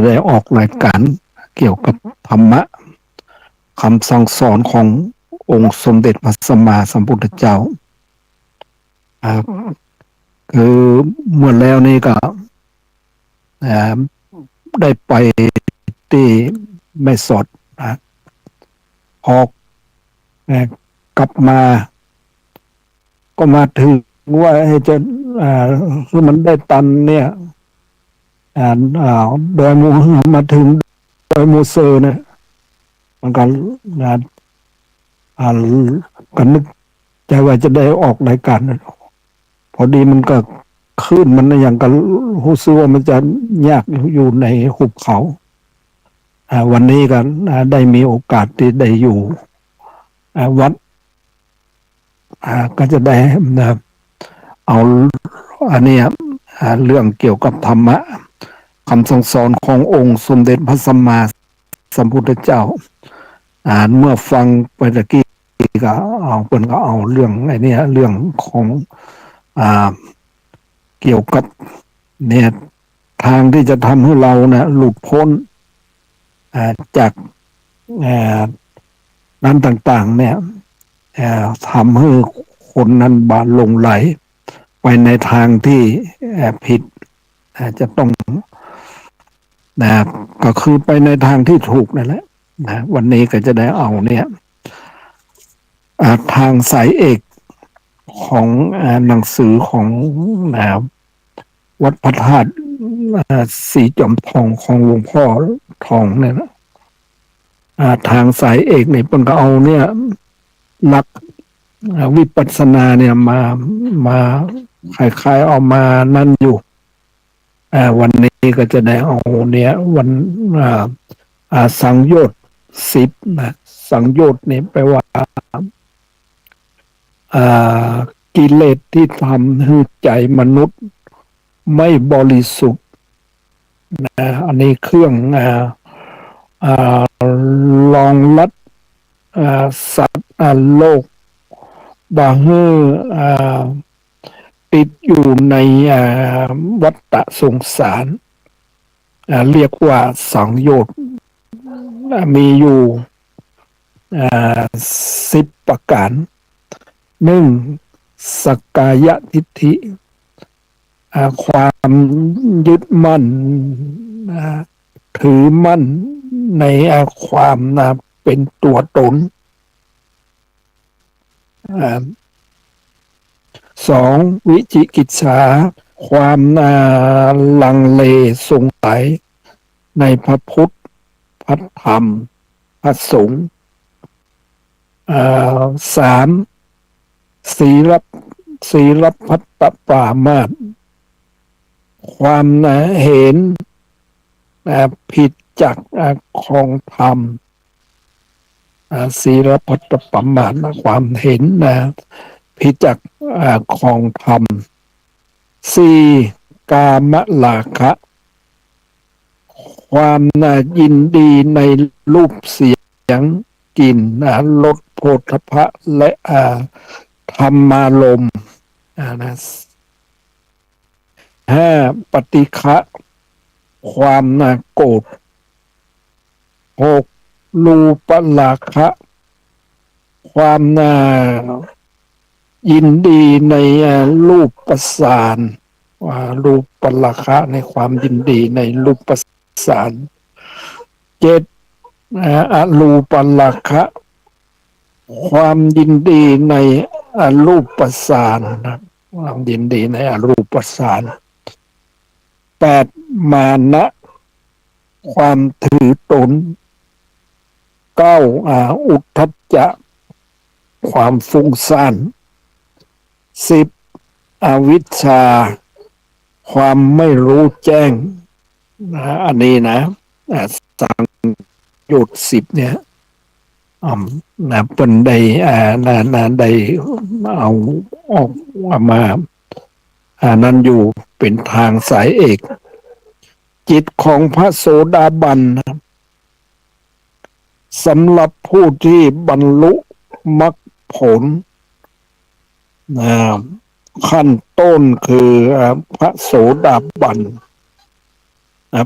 ได้ออกรายการเกี่ยวกับธรรมะคำสั่งสอนขององค์สมเด็จพระสัมมาสัมพุทธเจ้าคือเมื่อแล้วนี้ก็ได้ไปที่แม่สอดออกกลับมาก็มาถึงว่าจะคือมันได้ตันเนี่ยโดยมูมาถึงโดยมูเซอร์เนี่ยมันก็ก็นึกใจว่าจะได้ออกรายการพอดีมันก็ขึ้นมันอย่างกับรู้สึกว่ามันจะยากอยู่ในหุบเขาวันนี้ก็ได้มีโอกาสที่ได้อยู่วัดก็จะได้เอาอันนี้เรื่องเกี่ยวกับธรรมะคำสั่งสอนขององค์สมเด็จพระสัมมาสัมพุทธเจ้าเมื่อฟังไปตะกี้ก็เอาเพิ่นก็เอาเรื่องไอ้นี่เรื่องของเกี่ยวกับเนี่ยทางที่จะทำให้เรานะหลุดพ้นจากนั้นต่างๆเนี่ยทำให้คนนั้นบาหลงไหลไปในทางที่ผิดจะต้องนะก็คือไปในทางที่ถูกนั่นแหละนะวันนี้ก็จะได้เอาเนี่ยทางสายเอกของหนังสือของวัดพระธาตุสีจอมทองของหลวงพ่อทองเนี่ยนะทางสายเอกเนี่ยเป็นก็เอาเนี่ยหลักวิปัสสนาเนี่ยมาคล้ายๆเอามานั่นอยู่วันนี้ก็จะได้เอาเนี่ยวันสังโยชน์10นะสังโยชน์นี่แปลว่ากิเลสที่ทำให้ใจมนุษย์ไม่บริสุทธิ์อันนี้เครื่องลองลัดสัตว์โลกบาฮือติดอยู่ในวัฏฏะสงสารเรียกว่าสังโยชน์มีอยู่10ประการ1สักกายทิฏฐิความยึดมั่นถือมั่นในความเป็นตัวตน2วิจิกิจฉาความลังเลสงสัยในพระพุทธพระธรรมพระสงฆ์3ศีลพัตตปรามาสความเห็นผิดจากของธรรมศีลพัตตปรามาสความเห็นผิดจากของธรรม4กามราคะ ความยินดีในรูปเสียงกลิ่นรสโผฏฐัพพะและธรรมารมณ์5ปฏิฆะความโกรธ6รูปราคะ ความยินดีในรูปประสานรูปราคะในความยินดีในรูปประสาน7อรูปราคะ ความยินดีในรูปประสานความยินดีในรูปประสาน8มานะ ความถือตน9อุทธัจจะความฟุ้งซ่าน10อวิชชาความไม่รู้แจ้งอันนี้นะสังโยชน์10เนี่ยเป็นได้ได้เอาออกมานั้นอยู่เป็นทางสายเอกจิตของพระโสดาบันสำหรับผู้ที่บรรลุมรรคผลขั้นต้นคือพระโสดาบัน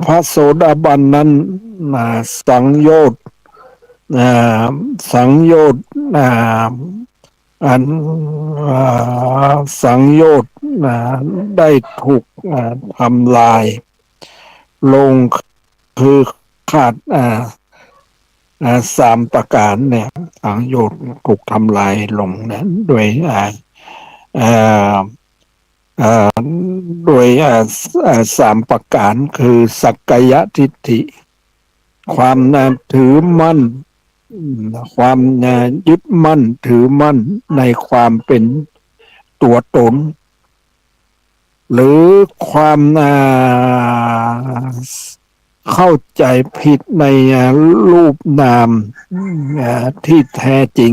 พระโสดาบันนั้นสังโยชน์สังโยชน์อันสังโยชน์ได้ถูกทำลายลงคือขาดสามประการเนี่ยสังโยชน์ถูกทำลายลงนะด้วยโดยสามประการคือสักกายทิฏฐิความถือมั่นความยึดมั่นถือมั่นในความเป็นตัวตนหรือความเข้าใจผิดในรูปนามที่แท้จริง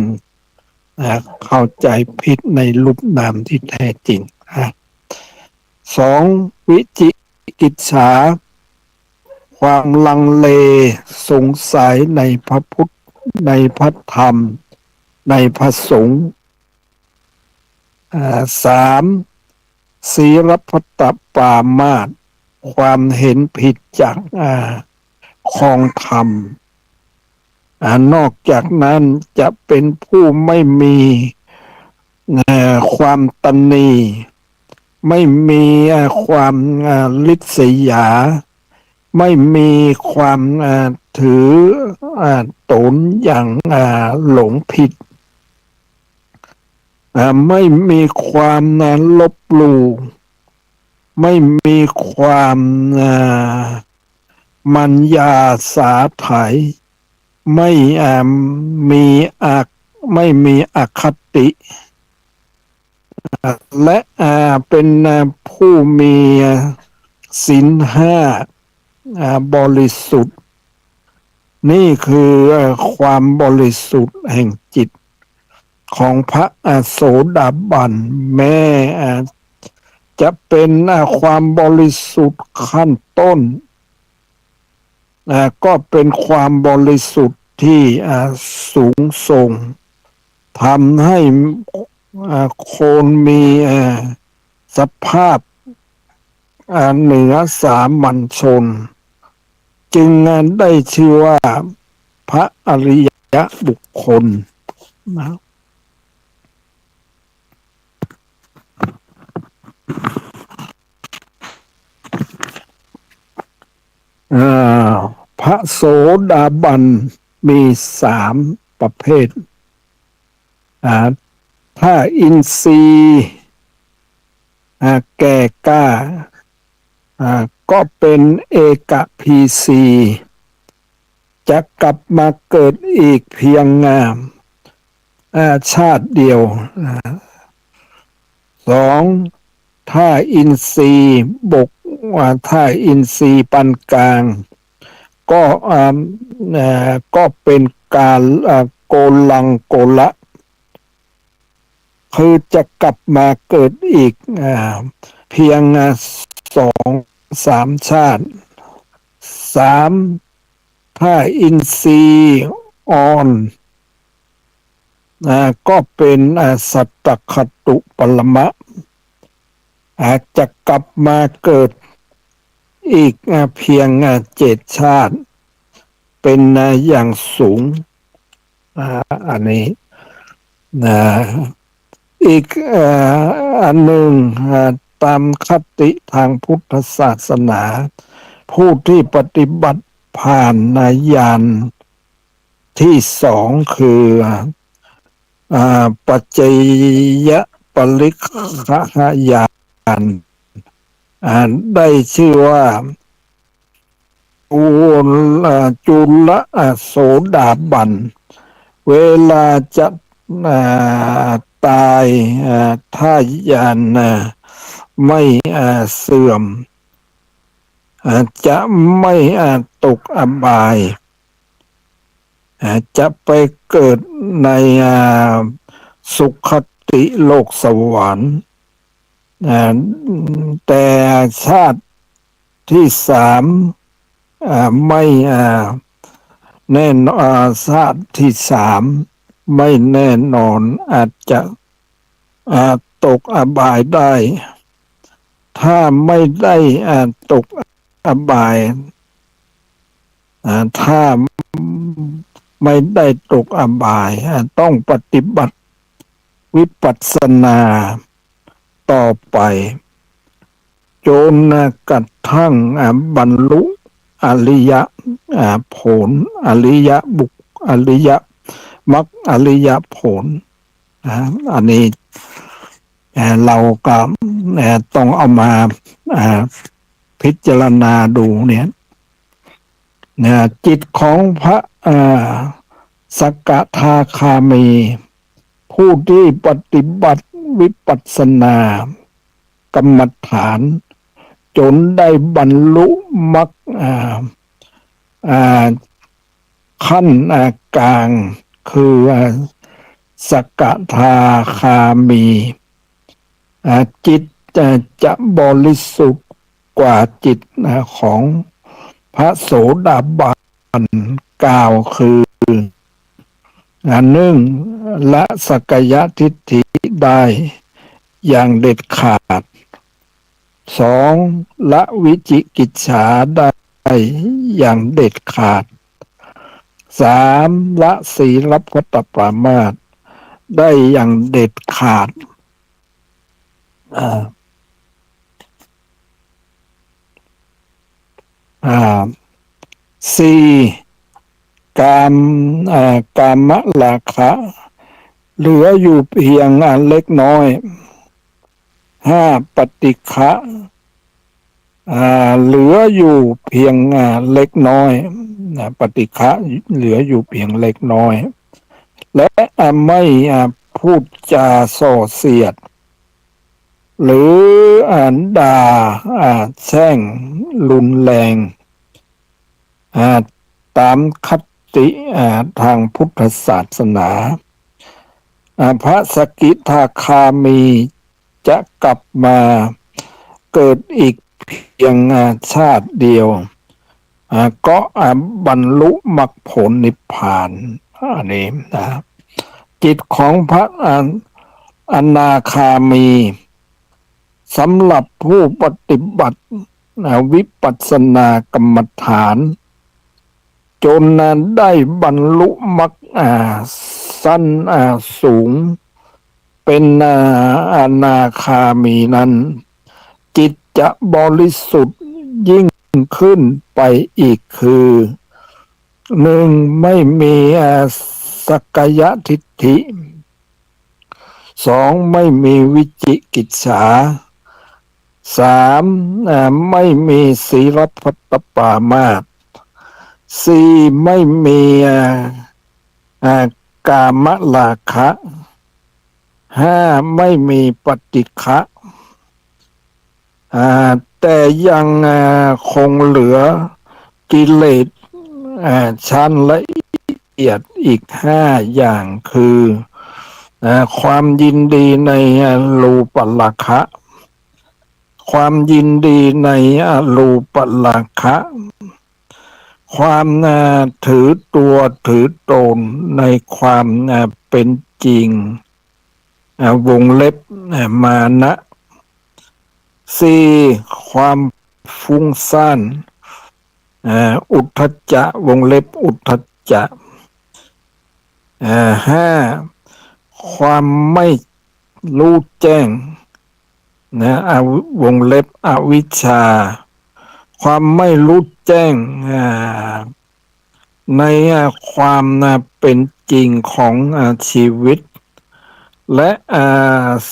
เข้าใจผิดในรูปนามที่แท้จริงสองวิจิกิจฉาความลังเลสงสัยในพระพุทธในพระธรรมในพระสงฆ์สามศีลพัตตปามาสความเห็นผิดจากของธรรมนอกจากนั้นจะเป็นผู้ไม่มีความตนีไม่มีความลิษยาไม่มีความถือตนอย่างหลงผิดไม่มีความลบหลู่ไม่มีความมัญญาสาไถไม่มีอคติและเป็นผู้มีศีลห้าบริสุทธิ์นี่คือความบริสุทธิ์แห่งจิตของพระโสดาบันแม้จะเป็นความบริสุทธิ์ขั้นต้นก็เป็นความบริสุทธิ์ที่สูงส่งทำให้คนมีสภาพเหนือสามัญชนจึงได้ชื่อว่าพระอริยบุคคลนะพระโสดาบันมีสามประเภทถ้าอินทรีย์แก่กล้าก็เป็นเอกพีซีจะกลับมาเกิดอีกเพียงชาติเดียวสองถ้าอินทรีย์ถ้าอินทรีย์ปานกลางก็เป็นการโกลังโกละคือจะกลับมาเกิดอีกเพียง2-3 ชาติสามถ้าอินทรีย์อ่อนก็เป็นสัตตคตุปรมะอาจจะกลับมาเกิดอีกเพียง7 ชาติเป็นอย่างสูงอันนี้อีกอันหนึ่งตามคติทางพุทธศาสนาผู้ที่ปฏิบัติผ่านญาณที่2คือปัจเจยปริคหญาณได้ชื่อว่าจุลโสดาบันเวลาจะตายถ้าญาณไม่เสื่อมจะไม่ตกอบายจะไปเกิดในสุคติโลกสวรรค์แต่ชาติที่3ไม่แน่นอนชาติที่3ไม่แน่นอนอาจจะตกอบายได้ถ้าไม่ได้ตกอ อบายถ้าไม่ได้ตกอบายต้องปฏิบัติวิปัสสนาต่อไปจนกระทั่งบรรลุอริยผลอริยบุคอริยมรรคอริยผลอันนี้เราก็ต้องเอามาพิจารณาดูเนี่ยจิตของพระสกทาคามีผู้ที่ปฏิบัติวิปัสสนากรรมฐานจนได้บรรลุมรรคขั้นกลางคือสกทาคามีจิตจะบริสุทธิ์กว่าจิตของพระโสดาบันกล่าวคือหนึ่งละสักยทิฏฐิได้อย่างเด็ดขาดสองละวิจิกิจฉาได้อย่างเด็ดขาดสามละศีลพัตตปรามาสได้อย่างเด็ดขาดสี่กามราคะเหลืออยู่เพียงเล็กน้อยห้าปฏิฆะเหลืออยู่เพียงเล็กน้อยปฏิฆะเหลืออยู่เพียงเล็กน้อยและไม่พูดจาส่อเสียดหรือด่าแช่งรุนแรงตามคติทางพุทธศาสนาพระสกิทาคามีจะกลับมาเกิดอีกเพียงชาติเดียวก็บรรลุมรรคผลนิพพานอันนี้จิตของพระอนาคามีสำหรับผู้ปฏิบัติวิปัสสนากรรมฐานจนได้บรรลุมรรคสั้นสูงเป็นอนาคามีนั้นจิตจะบริสุทธิ์ยิ่งขึ้นไปอีกคือหนึ่งไม่มีสักยทิฏฐิสองไม่มีวิจิกิจฉาสามไม่มีศีลพัตตปรามาสสี่ไม่มีกามราคะห้าไม่มีปฏิฆะแต่ยังคงเหลือกิเลสชั้นละเอียดอีกห้าอย่างคือความยินดีในรูปราคะความยินดีในอรูปราคะความถือตัวถือตนในความเป็นจริงวงเล็บมานะสี่ความฟุ้งซ่านอุทธัจจะวงเล็บอุทธัจจะห้าความไม่รู้แจ้งวงเล็บอวิชชาความไม่รู้แจ้งในความเป็นจริงของชีวิตและ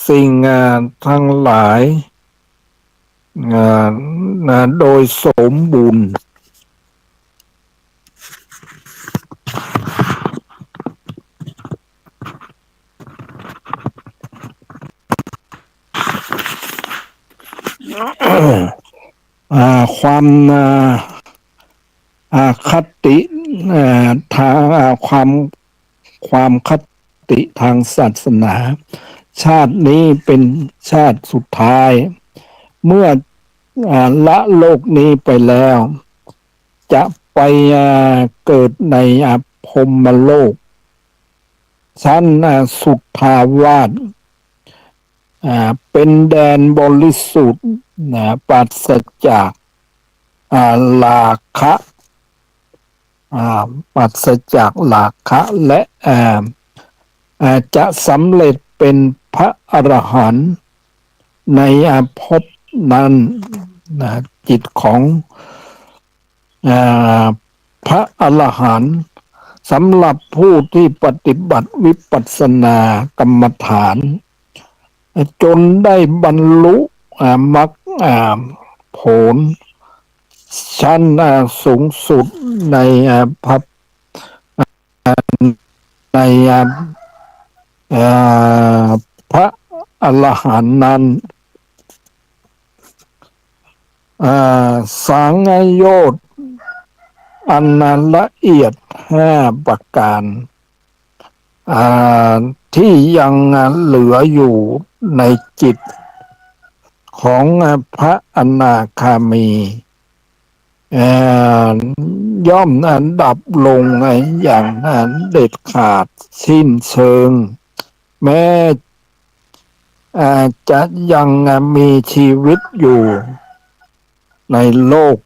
สิ่งทั้งหลายโดยสมบูรณ์ความคติทางความคติทางศาสนาชาตินี้เป็นชาติสุดท้ายเมื่อละโลกนี้ไปแล้วจะไปเกิดในพรหมโลกชั้นสุทธาวาสเป็นแดนบริสุทธิ์ปราศจาก ลาคะปราศจากลาคะและจะสำเร็จเป็นพระอรหันต์ในภพนั้นนะจิตของพระอรหันต์สำหรับผู้ที่ปฏิบัติวิปัสสนากรรมฐานจนได้บรรลุมรรคผลชั้นสูงสุดในพระในพระอรหันต์นั้นสังโยชน์อันละเอียดประการที่ยังเหลืออยู่ในจิตของพระอนาคามีย่อมดับลงอย่างเด็ดขาดสิ้นเชิงแม้จะยังมีชีวิตอยู่ในโลก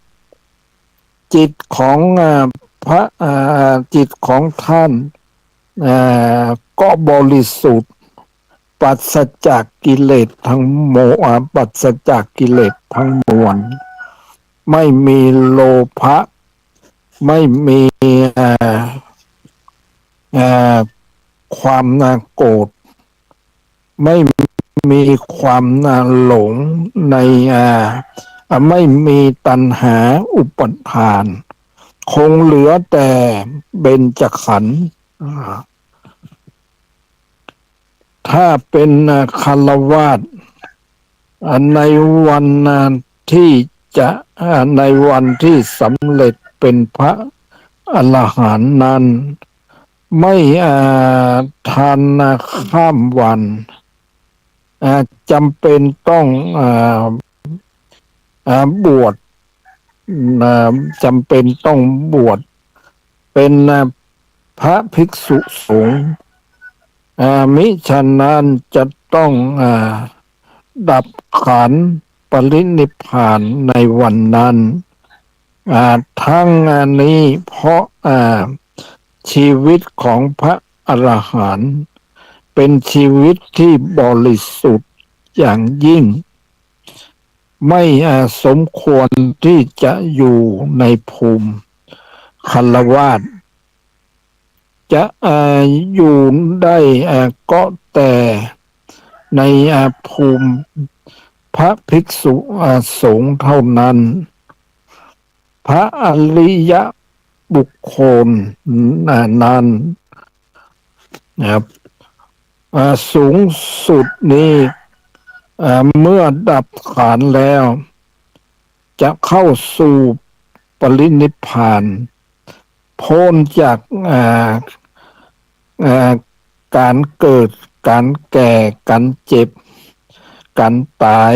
จิตของพระจิตของท่านก็บริสุทธิ์ปราศจากกิเลสทั้งปราศจากกิเลสทั้งมวลไม่มีโลภะไม่มีความโกรธไม่มีความหลงในไม่มีตัณหาอุปทานคงเหลือแต่เบญจขันธ์ถ้าเป็นฆราวาสในวันที่จะในวันที่สำเร็จเป็นพระอรหันต์นั้นไม่ทานข้ามวันจำเป็นต้องบวชจำเป็นต้องบวชเป็นพระภิกษุสงฆ์มิฉะนั้นจะต้องดับขันธ์ปรินิพพานในวันนั้นทั้งนี้เพราะชีวิตของพระอรหันต์เป็นชีวิตที่บริสุทธิ์อย่างยิ่งไม่สมควรที่จะอยู่ในภูมิฆราวาสจะอยู่ได้ก็แต่ในภูมิพระภิกษุสงฆ์เท่านั้นพระอริยบุคคลนั้นสูงสุดนี้เมื่อดับขันธ์แล้วจะเข้าสู่ปรินิพพานพ้นจากการเกิดการแก่การเจ็บการตาย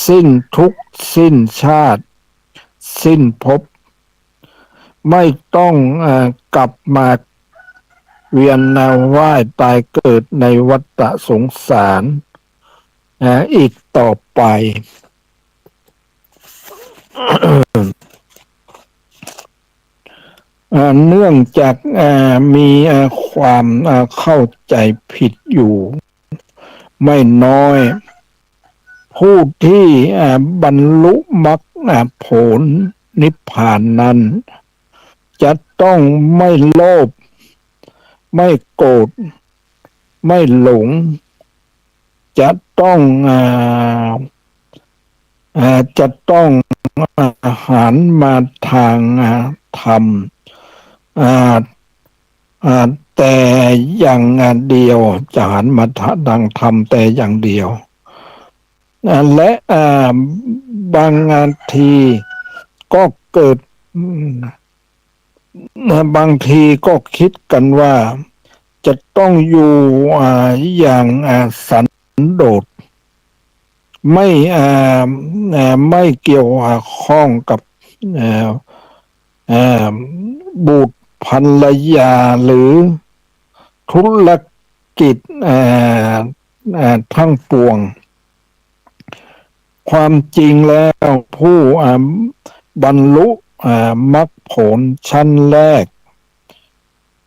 สิ้นทุกข์สิ้นชาติสิ้นภพไม่ต้องกลับมาเวียนว่ายตายเกิดในวัฏสงสารอีกต่อไปเนื่องจากมีความเข้าใจผิดอยู่ไม่น้อยผู้ที่บรรลุมรรคผลนิพพานนั้นจะต้องไม่โลภไม่โกรธไม่หลงจะต้องหันมาทางธรรมแต่อย่างเดียวจะหันมาทางธรรมแต่อย่างเดียวและบางทีก็เกิดบางทีก็คิดกันว่าจะต้องอยู่อย่างสันโดษไม่เกี่ยวข้องกับบุตรภรรยาหรือธุรกิจทั้งปวง ความจริงแล้วผู้บรรลุมรรคผลชั้นแรก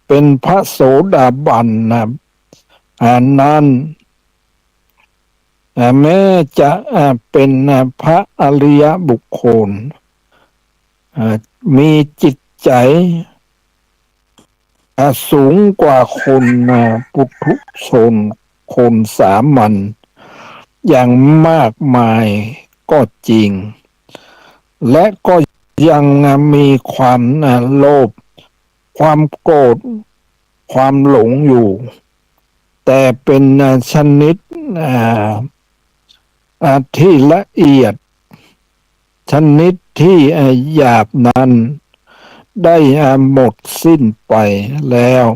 เป็นพระโสดาบันนะนั้นแม้จะเป็นพระอริยบุคคลมีจิตใจสูงกว่าคนปุถุชนคนสามัญอย่างมากมายก็จริงและก็ยังมีความโลภความโกรธความหลงอยู่แต่เป็นชนิดที่ละเอียดชนิดที่หยาบนั้นได้หมดสิ้นไปแล้ว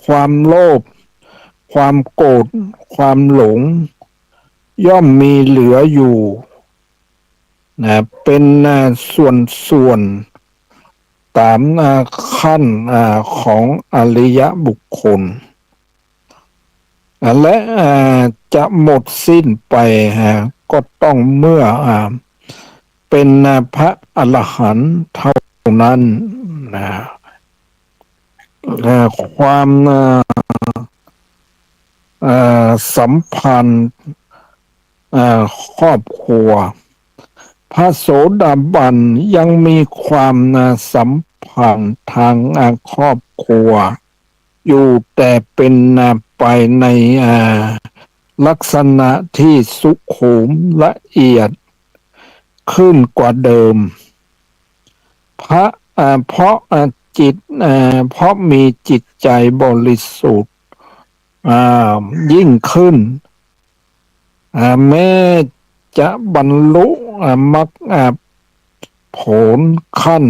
ความโลภความโกรธความหลงย่อมมีเหลืออยู่เป็นส่วนตามขั้นของอริยบุคคลและจะหมดสิ้นไปก็ต้องเมื่อเป็นพระอรหันต์เท่านั้นความสัมพันธ์ครอบครัวพระโสดาบันยังมีความสัมพันธ์ทางครอบครัวอยู่แต่เป็นไปในลักษณะที่สุขุมละเอียดขึ้นกว่าเดิมเพราะจิตเพราะมีจิตใจบริสุทธิ์ยิ่งขึ้นแม้จะบรรลุมรรคผลขั้น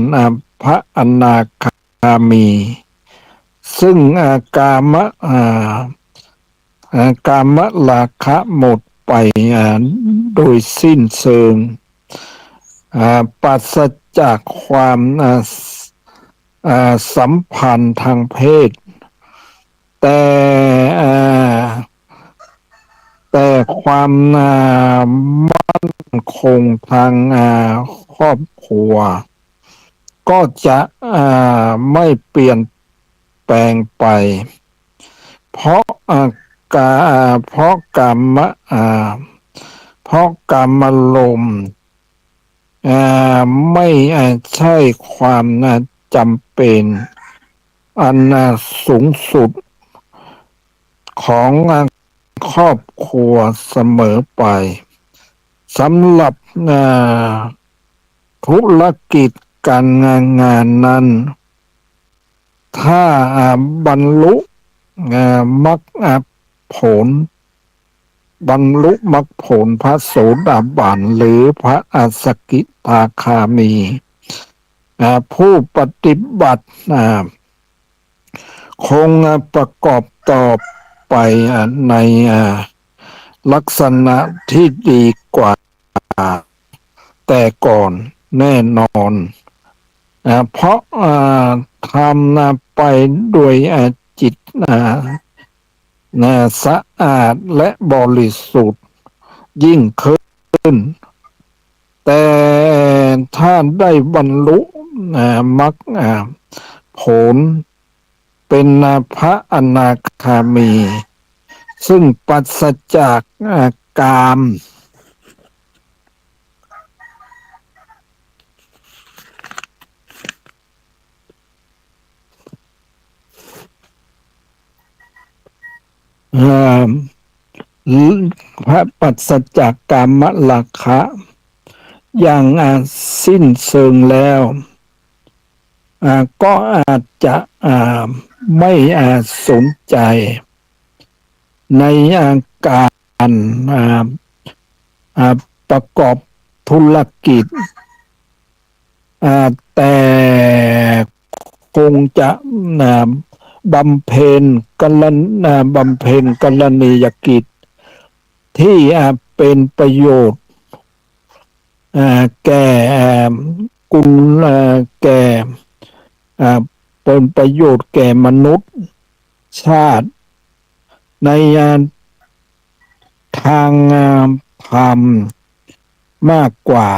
พระอนาคามีซึ่งกามราคะหมดไปโดยสิ้นเชิงปราศจากความสัมพันธ์ทางเพศแต่ความมั่นคงทางครอบครัวก็จะไม่เปลี่ยนแปลงไปเพราะกามเพราะกามลมณ์ไม่ใช่ความจำเป็นอันสูงสุดของครอบครัวเสมอไปสำหรับธุรกิจการงานนั้นถ้าบรรลุมรรคผลบรรลุมรรคผลพระโสดาบันหรือพระสกิทาคามีผู้ปฏิบัติคงประกอบต่อไปในลักษณะที่ดีกว่าแต่ก่อนแน่นอนเพราะทำไปด้วยจิตสะอาดและบริสุทธิ์ยิ่งขึ้นแต่ถ้าได้บรรลุมรรคผลเป็นพระอนาคามีซึ่งปราศจากกามพระปราศจากกามราคะอย่างสิ้นเชิงแล้วก็อาจจะไม่สนใจในการประกอบธุรกิจแต่คงจะบำเพ็ญกรณียกิจที่เป็นประโยชน์แก่กุลแก่เป็นประโยชน์แก่มนุษย์ชาติในท ทางธรรมมากกว่า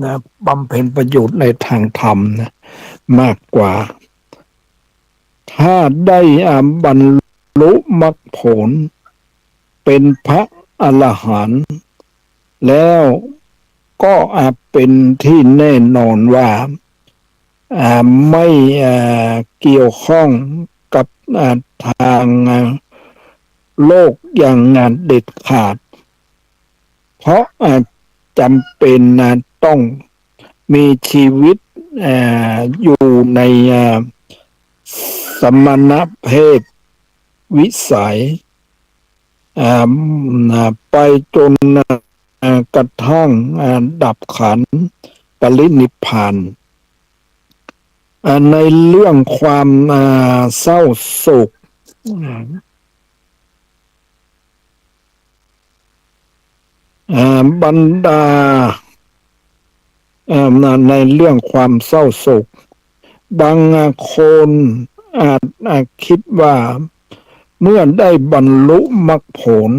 นะบำเพ็ญประโยชน์ในทางธรรมนะมากกว่าถ้าได้บรรลุมรรคผลเป็นพระอรหันต์แล้วก็เป็นที่แน่นอนว่าไม่เกี่ยวข้องกับทางโลกอย่างงานเด็ดขาดเพราะจำเป็นต้องมีชีวิตอยู่ในสมณเพศวิสัยไปจนกระทั่งดับขันธ์ปรินิพพานในเรื่องความเศร้าโศกบรรดาในเรื่องความเศร้าโศกบางคนอาจคิดว่าเมื่อได้บรรลุมรรคผล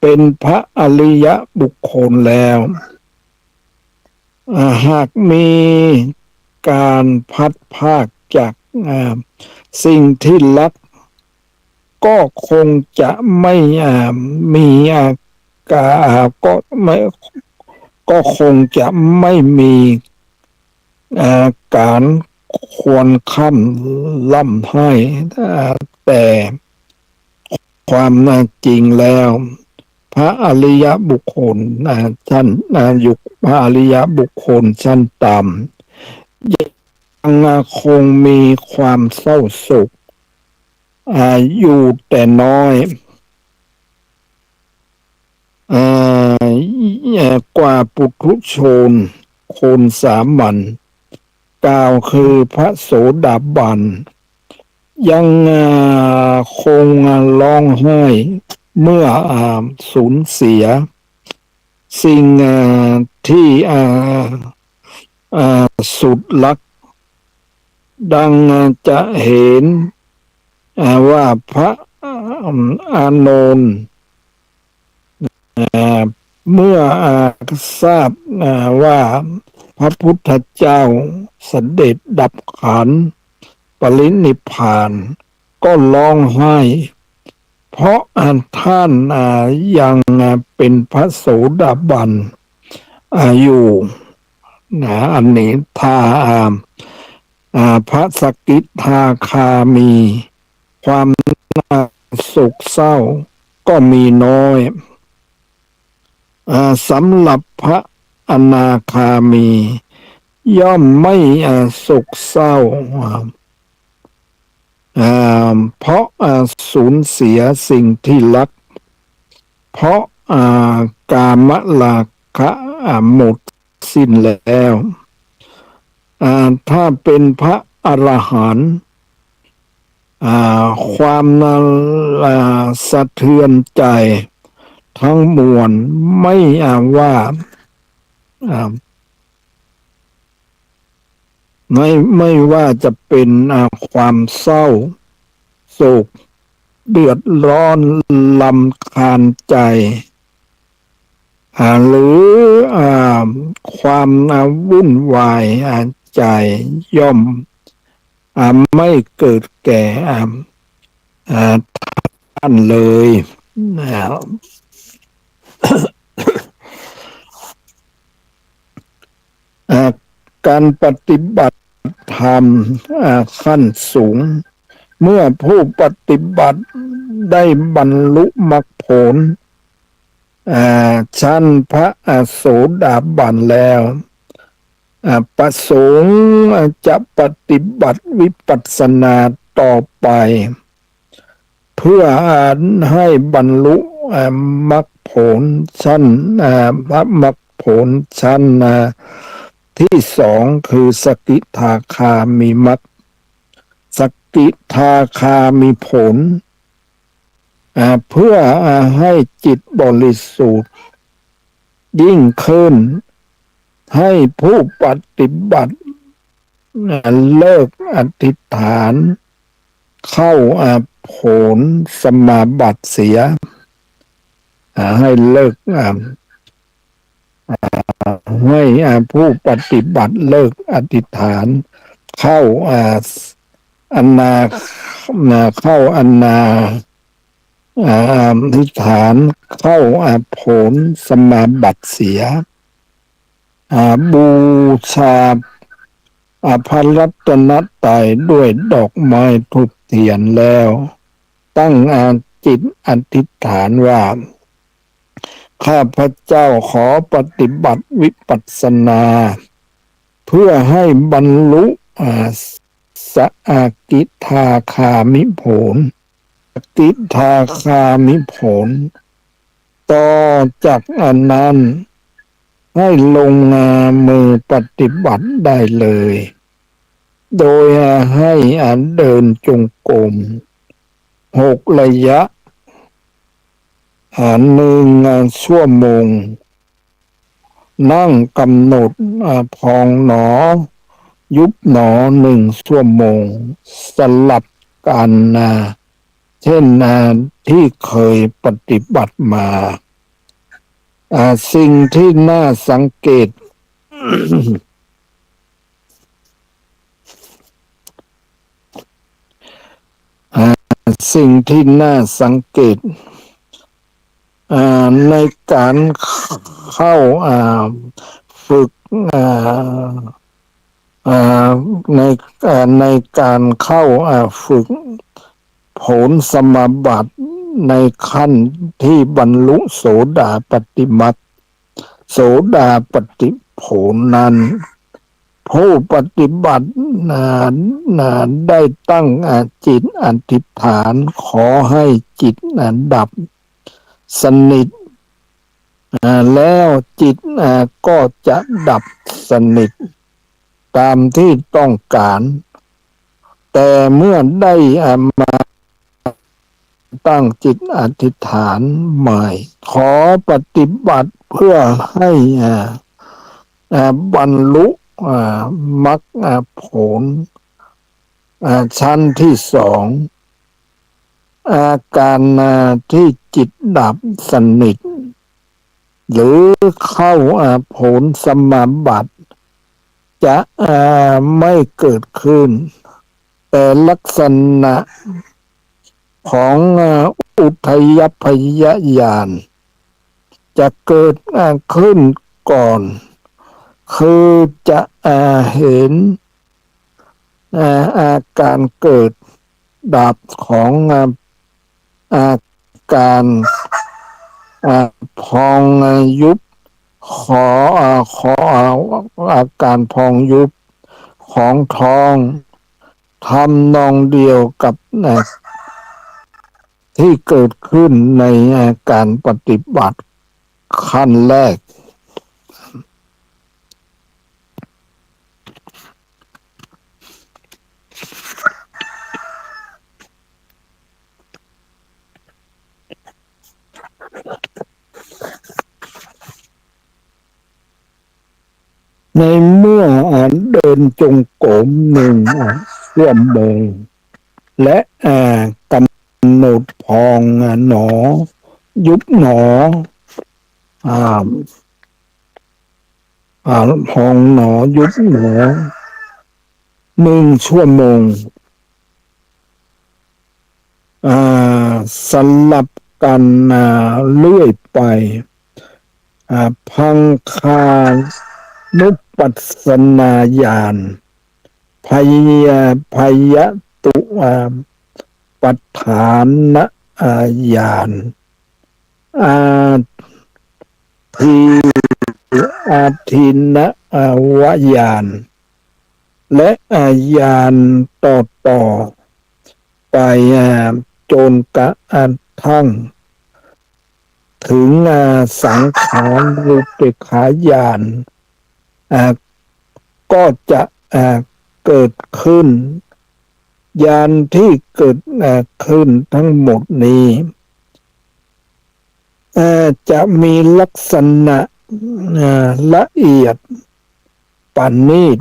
เป็นพระอริยบุคคลแล้วหากมีการพัดพรากจากสิ่งที่รักก็คงจะไม่มีก็คงจะไม่มีการควรค่ำล่ำให้แต่ความจริงแล้วพระอริยบุคคลชั้นยุคพระอริยบุคคลชั้นต่ำยังคงมีความเศร้าโศกอยู่แต่น้อยกว่าปุถุชนคนสามัญกล่าวคือพระโสดาบันยังคงร้องไห้เมื่อสูญเสียสิ่งที่สุดรักดังจะเห็นว่าพระอานนท์เมื่อทราบว่าพระพุทธเจ้าเสด็จดับขันธ์ปรินิพพานก็ร้องไห้เพราะท่านยังเป็นพระโสดาบันอยู่อันนี้ถ้าพระสกิทาคามีความโศกเศร้าก็มีน้อยสำหรับพระอนาคามีย่อมไม่โศกเศร้าเพราะสูญเสียสิ่งที่รักเพราะกามราคะหมดสิ้นแล้วถ้าเป็นพระอรหันต์ความสะเทือนใจทั้งมวลไม่ว่าไม่ว่าจะเป็นความเศร้าโศกเดือดร้อนรำคาญใจหรือความวุ่นวายใจย่อมไม่เกิดแก่ท่านเลยการปฏิบัติธรรมขั้นสูงเมื่อผู้ปฏิบัติได้บรรลุมรรคผลชั้นพระโสดาบันแล้วประสงค์จะปฏิบัติวิปัสสนาต่อไปเพื่อให้บรรลุมรรคผลชั้นพระมรรคผลชั้นที่สองคือสกิทาคามีมรรคสกิทาคามีผลเพื่อให้จิตบริสุทธิ์ยิ่งขึ้นให้ผู้ปฏิบัติเลิกอธิษฐานเข้าผลสมาบัติเสีย ให้เลิกให้ผู้ปฏิบัติเลิกอธิษฐานเข้าอนนาเข้าอนนาอธิษฐานเข้าผลสมาบัติเสียบูชาพระรัตนตรัยด้วยดอกไม้ธูปเทียนแล้วตั้งจิตอธิษฐานว่าข้าพเจ้าขอปฏิบัติวิปัสสนาเพื่อให้บรรลุสกิทาคามิผลกิทาคามิผลต่อจากนั้นให้ลงมือปฏิบัติได้เลยโดยให้เดินจงกรม6 ระยะ1 ชั่วโมงนั่งกำหนดพองหนอยุบหนอ1 ชั่วโมงสลับกันเช่นที่เคยปฏิบัติมาสิ่งที่น่าสังเกต สิ่งที่น่าสังเกตในการเข้าฝึกในการเข้าฝึกผลสมาบัติในขั้นที่บรรลุโสดาปัตติมรรคโสดาปัตติผลนั้นผู้ปฏิบัติได้ตั้งจิตอธิษฐานขอให้จิตดับสนิทแล้วจิตก็จะดับสนิทตามที่ต้องการแต่เมื่อได้มาตั้งจิตอธิษฐานใหม่ขอปฏิบัติเพื่อให้บรรลุมรรคผลชั้นที่ 2อาการที่จิตดับสนิทหรือเข้าผลสมาบัติจะไม่เกิดขึ้นแต่ลักษณะของอุทยพยญาณจะเกิดขึ้นก่อนคือจะเห็นอาการเกิดดับของอาการพองยุบขออาการพองยุบของท้องทำนองเดียวกับที่เกิดขึ้นในการปฏิบัติขั้นแรกในเมื่อเดินจงกรม1 ชั่วโมงและกำหนดพองหนอยุบหนอพองหนอยุบหนอ1 ชั่วโมงสลับกันเรื่อยไปพังคานุปัสสนาญาณพยตุปัฏฐานญาณอาทินวญาณและญาณต่อไปจนกระทั่งถึงสังขารรูปขายานก็จะเกิดขึ้นญาณที่เกิดขึ้นทั้งหมดนี้จะมีลักษณะละเอียดปานนีต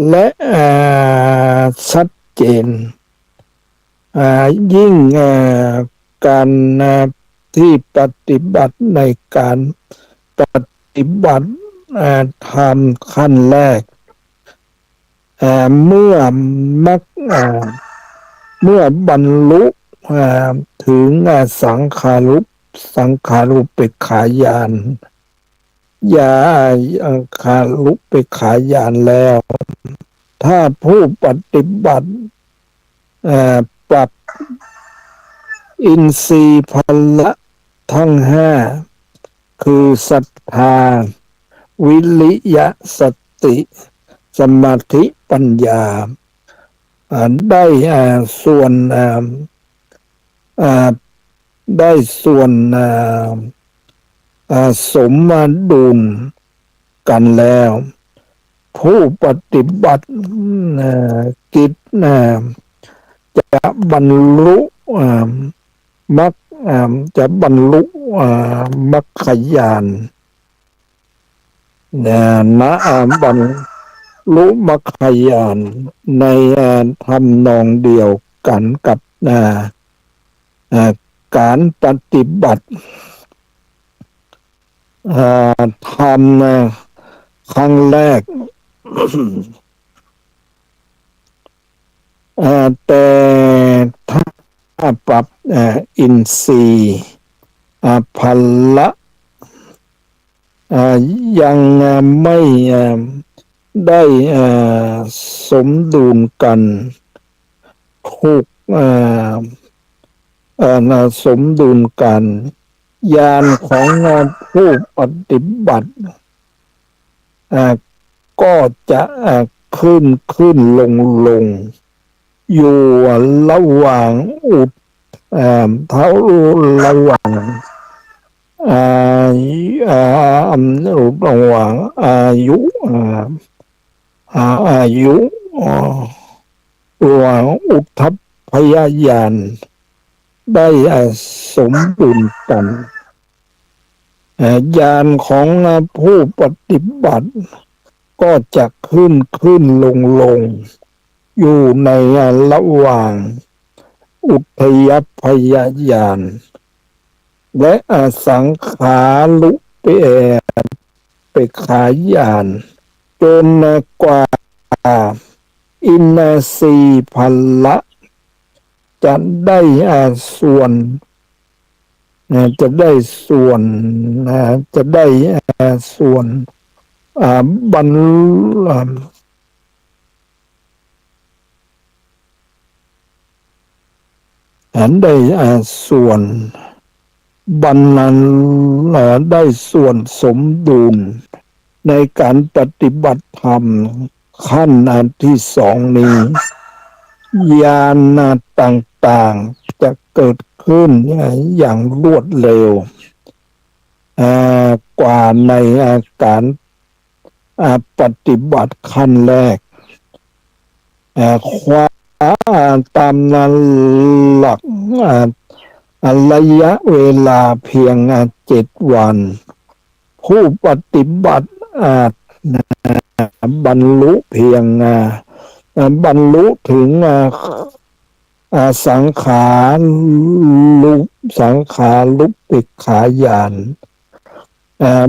และชัดเจนยิ่งการ ที่ปฏิบัติในการปฏิบัติธรรมขั้นแรกเมื่อมักเมื่อบรรลุถึงสังขารุปเปกขายานญาคารุปเปกขายานแล้ว ถ้าผู้ปฏิบัติปรับอินทรีย์พละทั้งห้าคือศรัทธาวิริยะสติสมาธิปัญญาได้ส่วนได้ส่วนสมดุลกันแล้ว ผู้ปฏิบัติกิจจะบรรลุมรรคจะบรรลุมรรคญาณบรรลุมรรคญาณในทำนองเดียวกันกับการปฏิบัติทำครั้งแรกแต่ถ้าปรับอินทรีย์พละยังไม่ได้สมดุลกันถูกสมดุลกันญาณของผู้ปฏิบัติก็จะขึ้นลงอยู่ระหว่างเท่าระหว่างระหว่างอายุระหว่างอุทธัพพยญาณได้สมดุลกันญาณของผู้ปฏิบัติก็จะขึ้นลงอยู่ในระหว่างอุทธัพพยญาณและสังขารุปเปกขายานจนกว่าอินทรีย์พละจะได้ส่วนจะได้ส่วนบรรลุได้ส่วนบรรลุได้ส่วนสมดุลในการปฏิบัติธรรมขั้นที่สองนี้ญาณต่างๆจะเกิดขึ้นอย่างรวดเร็วกว่าในการปฏิบัติขั้นแรกความตามนั้นหลักระยะเวลาเพียง7 วันผู้ปฏิบัติบรรลุเพียงบรรลุถึงสังขารุปเปกขายาน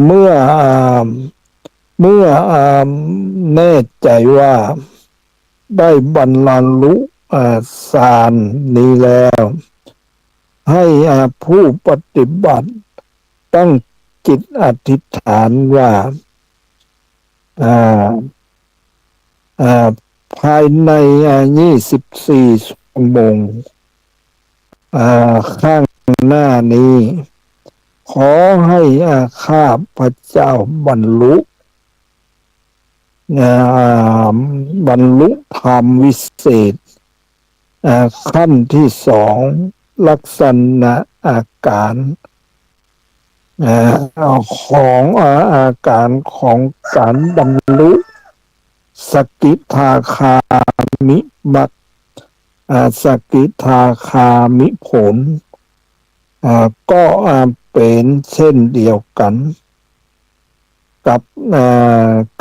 เมื่อแน่ใจว่าได้บรรลุฌานนี้แล้วให้ผู้ปฏิบัติตั้งจิตอธิษฐานว่าภายใน24 ชั่วโมงข้างหน้านี้ขอให้ข้าพเจ้าบรรลุธรรมวิเศษขั้นที่2ลักษณะอาการของอาการของการบรรลุสกิทาคามิมรรคสกิทาคามิผลก็เป็นเช่นเดียวกันกับ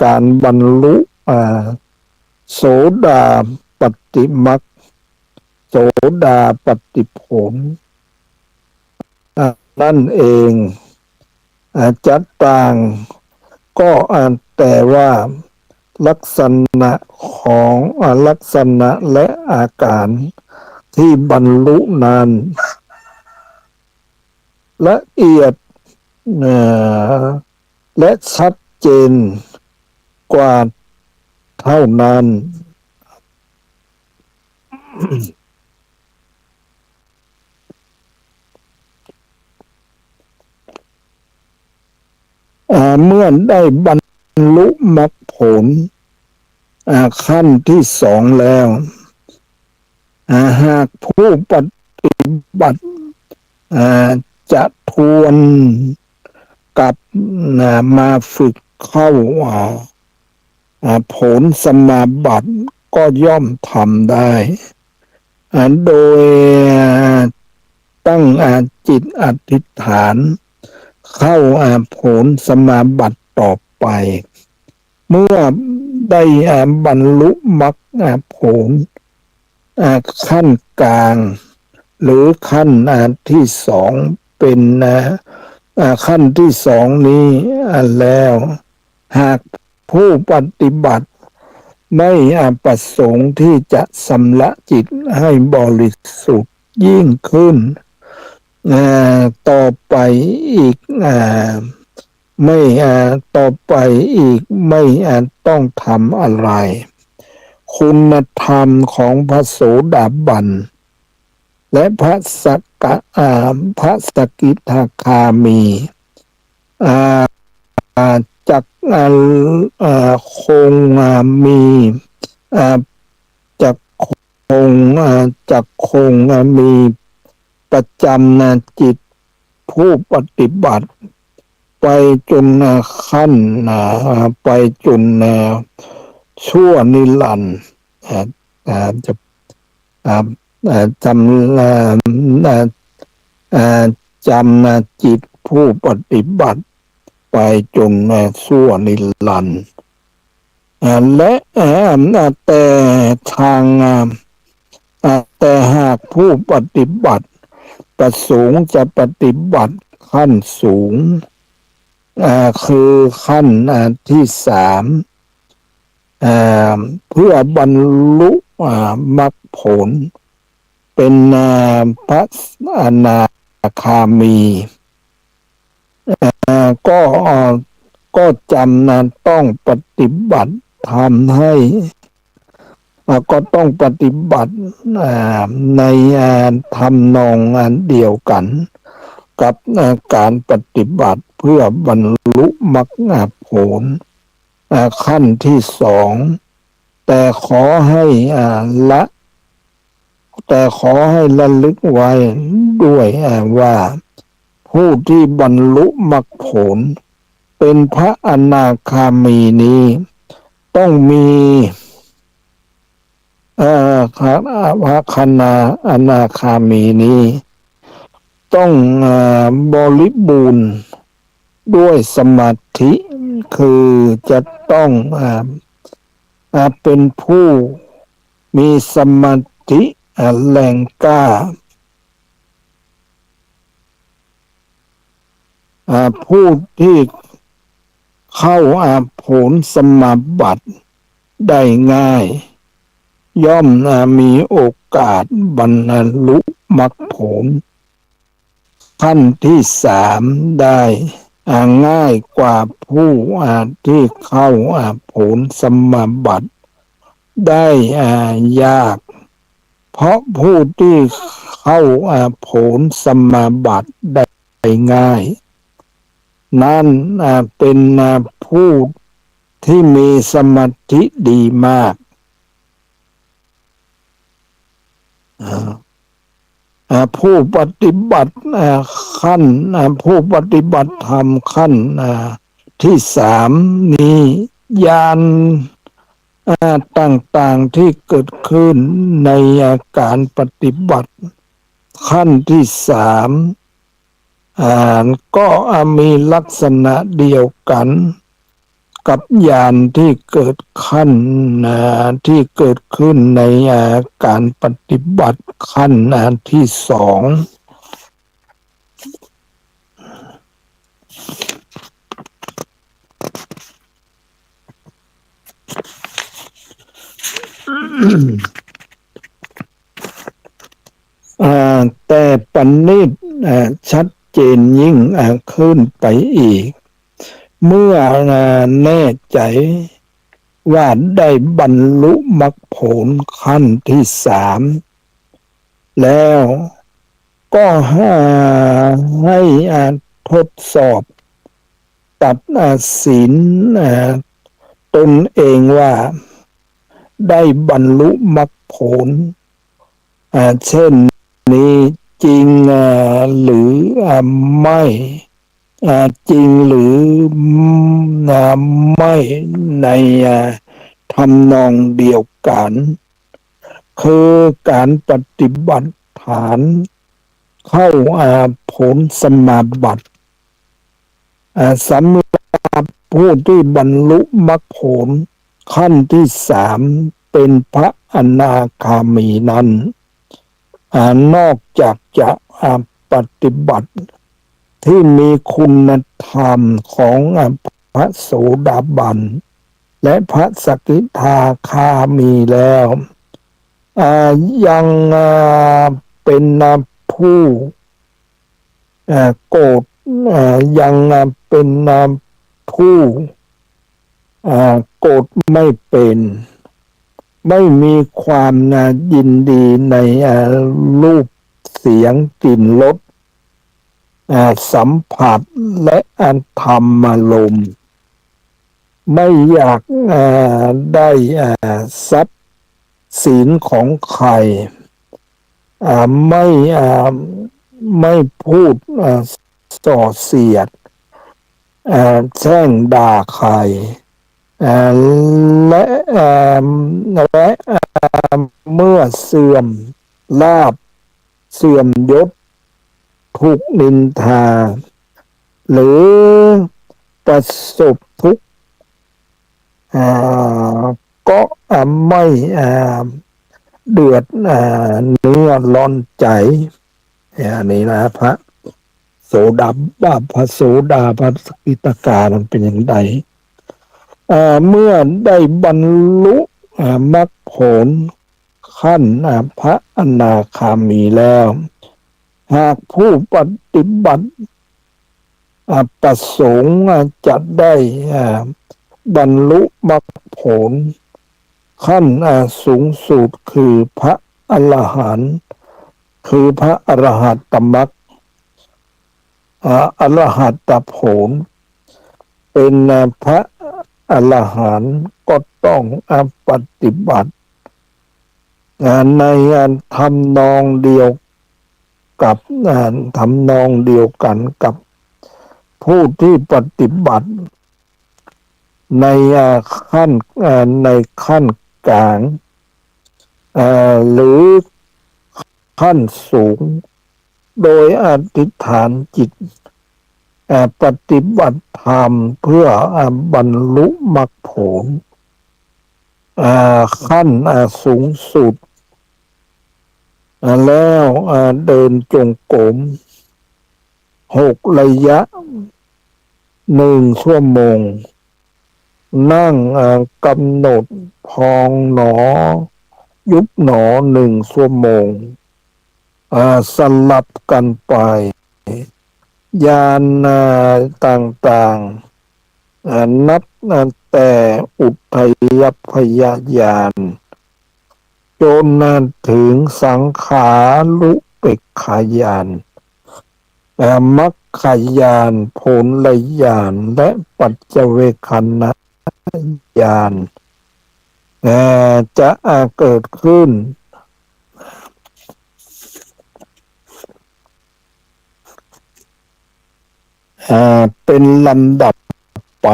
การบรรลุโสดาปัตติมรรคโสดาปัตติผล นั่นเองจะต่างก็แต่ว่าลักษณะของลักษณะและอาการที่บรรลุนั้นละเอียดและชัดเจนกว่าเท่านั้นเมื่อได้บรรลุมรรคผลขั้นที่สองแล้วหากผู้ปฏิบัติจะทวนกลับมาฝึกเข้าผลสมาบัติก็ย่อมทำได้โดยตั้งจิตอธิษฐานเข้าผลสมาบัติต่อไปเมื่อได้บรรลุมรรคผลขั้นกลางหรือขั้นที่สองเป็นขั้นที่สองนี้แล้วหากผู้ปฏิบัติไม่ประสงค์ที่จะชำระจิตให้บริสุทธิ์ยิ่งขึ้นต่อไปอีกไม่ต่อไปอีกไม่ต้องทำอะไรคุณธรรมของพระโสดาบันและพระพระสกิทาคามีจักคงมีจักคงจักคงมีประจำจิตผู้ปฏิบัติไปจนขั้นไปจนชั่วนิรันดร์จะจำจิตผู้ปฏิบัติไปจนชั่วนิรันดร์และแต่ทางแต่หากผู้ปฏิบัติประสงค์จะปฏิบัติขั้นสูงคือขั้นที่สามเพื่อบรรลุมรรคผลเป็นพระอนาคามีก็จำต้องปฏิบัติทำให้ก็ต้องปฏิบัติในทำนองเดียวกันกับการปฏิบัติเพื่อบรรลุมรรคผลขั้นที่สองแต่ขอให้ระลึกไว้ด้วยว่าผู้ที่บรรลุมรรคผลเป็นพระอนาคามีนี้ต้องมีพระคณาอนาคามีนี้ต้องบริบูรณ์ด้วยสมาธิคือจะต้องเป็นผู้มีสมาธิแรงกล้าผู้ที่เข้าผลสมาบัติได้ง่ายย่อมมีโอกาสบรรลุมรรคผลขั้นที่สามได้ง่ายกว่าผู้ที่เข้าผลสมาบัติได้ยากเพราะผู้ที่เข้าผลสมาบัติได้ง่ายนั่นเป็นผู้ที่มีสมาธิดีมากผู้ปฏิบัติขั้นผู้ปฏิบัติธรรมขั้นที่สามนี้ญาณต่างๆที่เกิดขึ้นในการปฏิบัติขั้นที่สามก็มีลักษณะเดียวกันกับญาณที่เกิดขั้นที่เกิดขึ้นในการปฏิบัติขั้นที่สอง แต่ปัณณิตชัดเจนยิ่งขึ้นไปอีก เมื่อแน่ใจว่าได้บรรลุมรรคผลขั้นที่สามแล้วก็ให้ทดสอบตัดสินตนเองว่าได้บรรลุมรรคผลเช่นนี้จริงหรือไม่จริงหรือไม่ในทำนองเดียวกันคือการปฏิบัติฐานเข้าผลสมาบัติสำหรับผู้ที่บรรลุมรรคผลขั้นที่สามเป็นพระอนาคามีนั้นนอกจากจะปฏิบัติที่มีคุณธรรมของพระโสดาบันและพระสกิทาคามีแล้วยังเป็นผู้โกรธยังเป็นผู้โกรธไม่เป็นไม่มีความยินดีในรูปเสียงกลิ่นรสสัมผัสและธรรมารมณ์ไม่อยากได้ทรัพย์สินของใครไม่พูดส่อเสียดแช่งด่าใครและเมื่อเสื่อมลาภเสื่อมยศถูกนินทาหรือประสบทุกข์ก็ไม่เดือดเนื้อร้อนใจอันนี้นะพระโสดาพระโสดาพระสกิทาคามันเป็นอย่างไรเมื่อได้บรรลุมรรคผลขั้นพระอนาคามีแล้วหากผู้ปฏิบัติประสงค์จะได้บรรลุมรรคผลขั้นสูงสุดคือพระอรหันต์คือพระอรหัตตมรรคอรหัตตผลเป็นพระอรหันต์ก็ต้องปฏิบัติในทำนองเดียวกับทำนองเดียวกันกับผู้ที่ปฏิบัติในขั้นกลางหรือขั้นสูงโดยอธิษฐานจิตปฏิบัติธรรมเพื่อบรรลุมรรคผลขั้นสูงสุดแล้วเดินจงกรม6 ระยะ1 ชั่วโมงนั่งกำหนดพองหนอยุบหนอ1 ชั่วโมงสลับกันไปญาณต่างๆนับแต่อุทัยพยญาณจนถึงสังขารุเปกขญาณมรรคญาณผลญาณและปัจเจเวคขณญาณจะเกิดขึ้นเป็นลำดับไป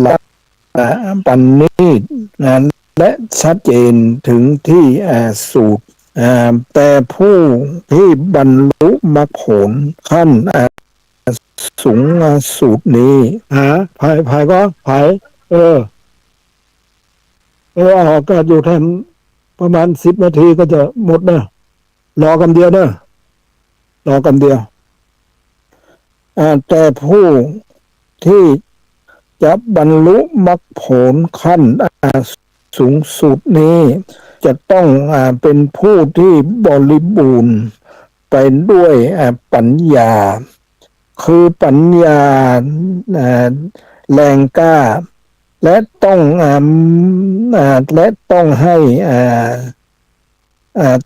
และปัณณีตและชัดเจนถึงที่สูตรแต่ผู้ที่บรรลุมรรคผลขั้นสูงสุดนี้ภายก็ภาย ออกอากาศอยู่แทนประมาณ10 นาทีก็จะหมดนะรอกันเดียวนะรอกันเดียวแต่ผู้ที่จะบรรลุมรรคผลขั้นสูงสุดนี้จะต้องเป็นผู้ที่บริบูรณ์ไปด้วยปัญญาคือปัญญาแรงกล้าและต้องและต้องให้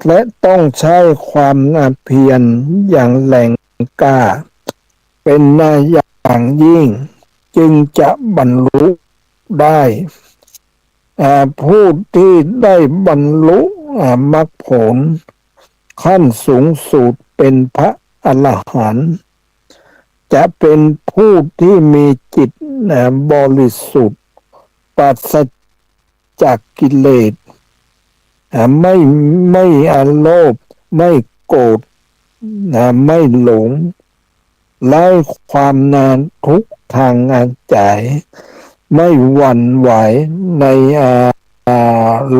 และต้องใช้ความเพียรอย่างแรงกล้าเป็นอย่างยิ่งจึงจะบรรลุได้ผู้ที่ได้บรรลุมรรคผลขั้นสูงสุดเป็นพระอรหันต์จะเป็นผู้ที่มีจิตบริสุทธิ์ปราศจากกิเลสไม่โลภไม่โกรธไม่หลงไล่ความทุกข์ทางใจไม่หวั่นไหวใน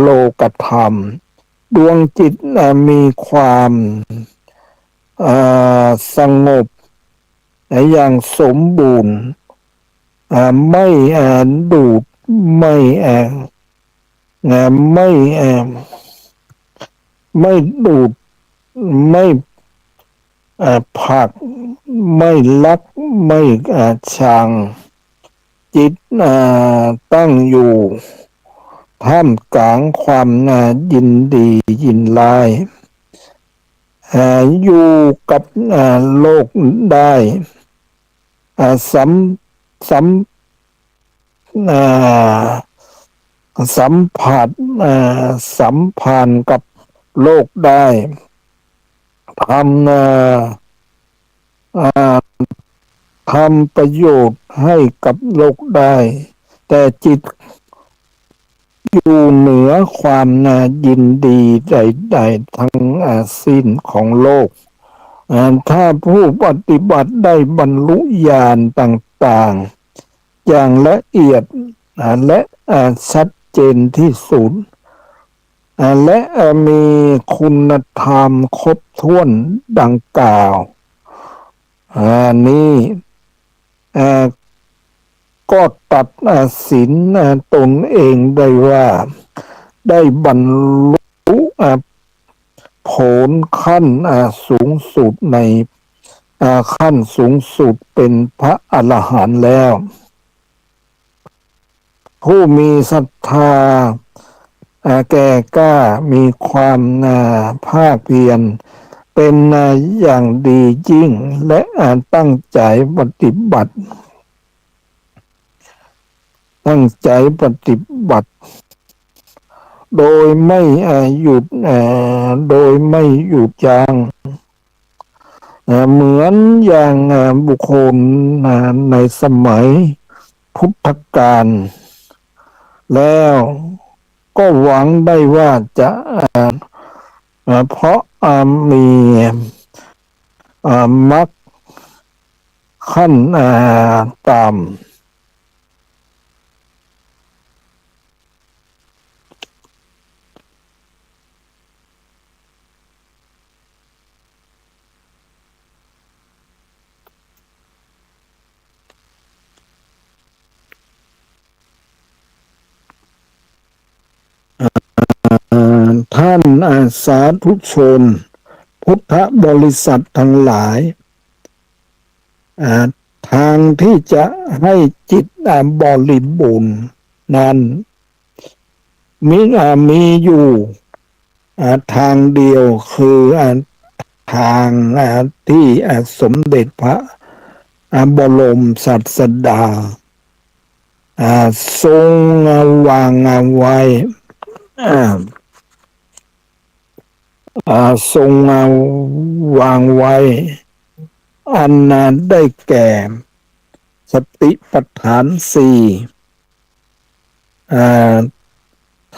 โลกธรรมดวงจิตมีความสงบอย่างสมบูรณ์ไม่ดูดไม่ไม่ดูดไม่ผลักไม่ลักไม่ชังจิตตั้งอยู่ท่ามกลางความยินดียินร้ายอยู่กับโลกได้สัมสัมสัมผัสสัมพันธ์กับโลกได้ทำประโยชน์ให้กับโลกได้แต่จิตอยู่เหนือความยินดีใดๆทั้งสิ้นของโลกถ้าผู้ปฏิบัติได้บรรลุญาณต่างๆอย่างละเอียดและชัดเจนที่สุดและมีคุณธรรมครบถ้วนดังกล่าวนี้ก็ตัดสินตนเองได้ว่าได้บรรลุผลขั้นสูงสุดในขั้นสูงสุดเป็นพระอรหันต์แล้วผู้มีศรัทธาแก่กล้ามีความภาคเพียรเป็นอย่างดียิ่งและตั้งใจปฏิบัติโดยไม่หยุดยั้งเหมือนอย่างบุคคลในสมัยพุทธกาลแล้วก็หวังได้ว่าจะเพราะมีมรรคขั้นต่ำท่านสาธุชนพุทธบริษัททั้งหลายทางที่จะให้จิตบริบูรณ์นั้นมีอยู่ทางเดียวคือทางที่สมเด็จพระบรมศาสดาทรงวางไว้ทรงวางไว้อันได้แก่สติปัฏฐานสี่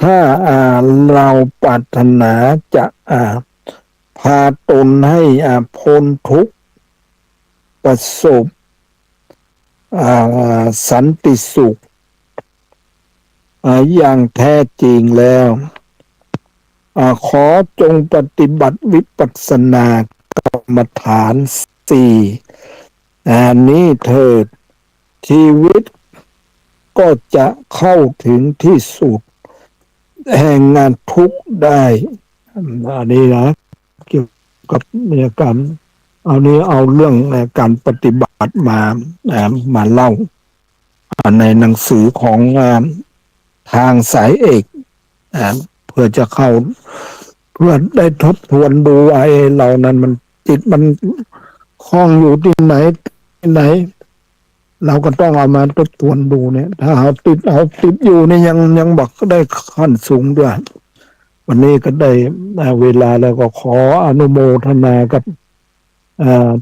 ถ้าเราปรารถนาจะพาตนให้พ้นทุกข์ประสบสันติสุข อย่างแท้จริงแล้วขอจงปฏิบัติวิปัสสนากรรมฐานสี่นี้เถิดชีวิตก็จะเข้าถึงที่สุดแห่งงานทุกข์ได้อันนี้นะเกี่ยวกับการเอาเรื่องการปฏิบัติมาเล่าในหนังสือของทางสายเอกเพื่อจะเข้าเพื่อได้ทบทวนดูไอ้เรานั้นมันจิตมันคล้องอยู่ที่ไหนเราก็ต้องเอามาทบทวนดูเนี่ยถ้าเอาติดอยู่เนี่ยยังบอกก็ได้ขั้นสูงด้วยวันนี้ก็ได้เวลาแล้วก็ขออนุโมทนากับ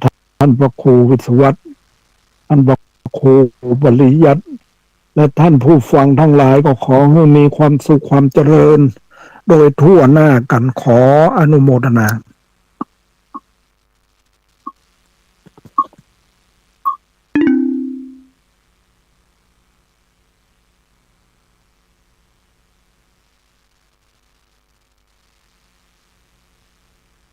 ท่านพระครูวิศวัตรท่านพระครูปริยัติและท่านผู้ฟังทั้งหลายก็ขอให้มีความสุขความเจริญโดยทั่วหน้ากันขออนุโมทนา